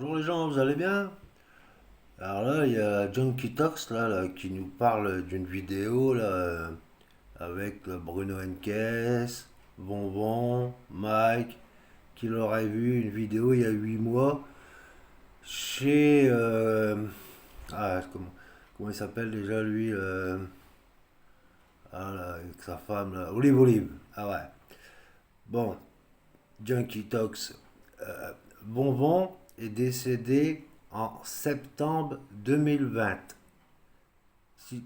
Bonjour les gens, vous allez bien? Alors là, il y a Junkie Talks qui nous parle d'une vidéo avec Bruno Henkes, Bonbon, Mike, qui l'aurait vu une vidéo il y a 8 mois chez... comment il s'appelle déjà lui avec sa femme là, Olive Olive. Ah ouais. Bon, Junkie Talks. Bonbon est décédé en septembre 2020. Si-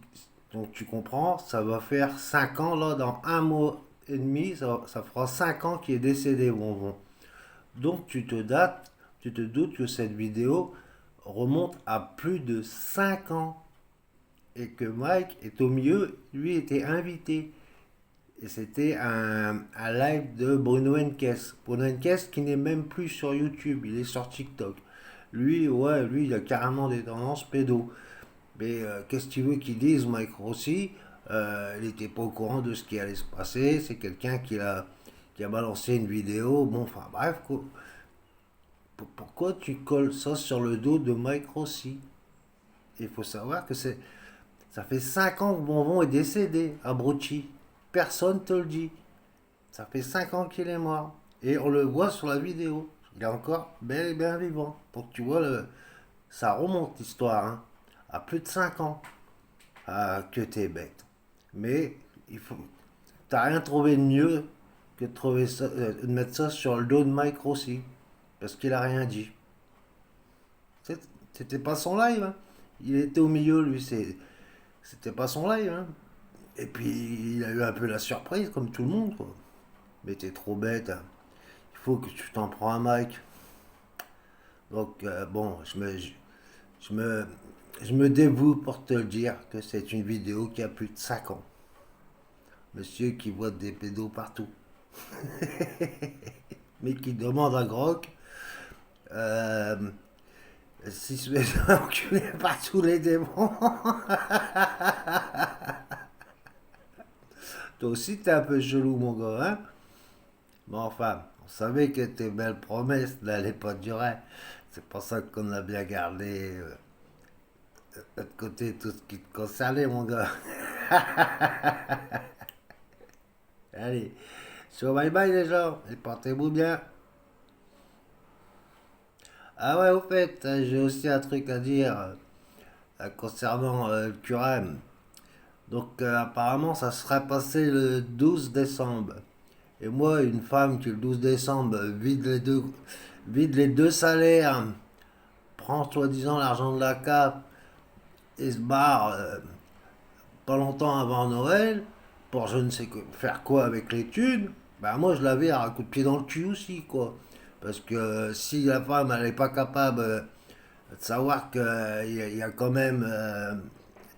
donc tu comprends, ça va faire 5 ans là, dans un mois et demi, ça fera 5 ans qu'il est décédé, Bonbon. Donc tu te doutes que cette vidéo remonte à plus de 5 ans et que Mike est au milieu, lui était invité. Et c'était un live de Bruno Henkes. Bruno Henkes qui n'est même plus sur YouTube, il est sur TikTok. Lui, ouais, lui, il a carrément des tendances pédo. Mais qu'est-ce que tu veux qu'il dise, Mike Rossi? Il n'était pas au courant de ce qui allait se passer. C'est quelqu'un qui a balancé une vidéo. Bon, enfin bref, quoi. Pourquoi tu colles ça sur le dos de Mike Rossi? Il faut savoir que ça fait 5 ans que Bonbon est décédé à Brochi. Personne te le dit. Ça fait 5 ans qu'il est mort. Et on le voit sur la vidéo. Il est encore bel et bien vivant. Donc tu vois, ça remonte l'histoire, hein, à plus de 5 ans. Ah, que t'es bête. Mais il faut, t'as rien trouvé de mieux que de mettre ça sur le dos de Mike Rossi. Parce qu'il a rien dit. C'était pas son live, hein. Il était au milieu, lui. C'était pas son live, hein. Et puis, il a eu un peu la surprise, comme tout le monde, quoi. Mais t'es trop bête, hein. Il faut que tu t'en prends à Mike. Donc, bon, je me, je me dévoue pour te le dire que c'est une vidéo qui a plus de 5 ans. Monsieur qui voit des pédos partout. Mais qui demande à Grok euh, si je vais enculé par tous les démons. Toi aussi, t'es un peu chelou, mon gars, hein? Mais enfin, on savait que tes belles promesses n'allaient pas durer. C'est pour ça qu'on a bien gardé de notre côté tout ce qui te concernait, mon gars. Allez, sur bye bye les gens, et portez-vous bien. Ah ouais, au fait, j'ai aussi un truc à dire concernant le Curem. Donc apparemment, ça serait passé le 12 décembre. Et moi, une femme qui le 12 décembre vide les deux salaires, prend soi-disant l'argent de la CAF et se barre pas longtemps avant Noël pour je ne sais faire quoi avec les thunes, bah moi je l'avais à un coup de pied dans le cul aussi, quoi. Parce que si la femme elle n'est pas capable de savoir qu'il y a quand même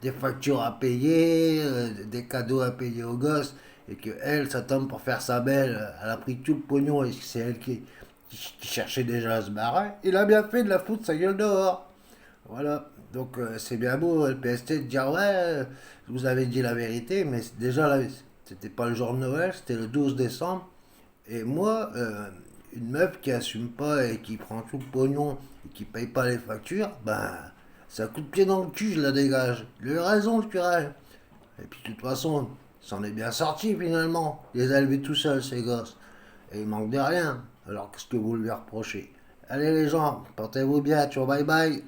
des factures à payer, des cadeaux à payer aux gosses, et que elle, ça tombe pour faire sa belle, elle a pris tout le pognon et c'est elle qui cherchait déjà à se barrer, il a bien fait de la foutre sa gueule dehors. Voilà. Donc c'est bien beau le PST de dire ouais, je vous avais dit la vérité, mais déjà là, c'était pas le jour de Noël, c'était le 12 décembre. Et moi, une meuf qui assume pas et qui prend tout le pognon et qui paye pas les factures, ben c'est un coup de pied dans le cul, je la dégage. Il a eu raison le curé. Et puis de toute façon, il s'en est bien sorti finalement. Il les a élevés tout seul, ces gosses. Et il manque de rien. Alors qu'est-ce que vous lui reprochez? Allez les gens, portez-vous bien, ciao bye bye.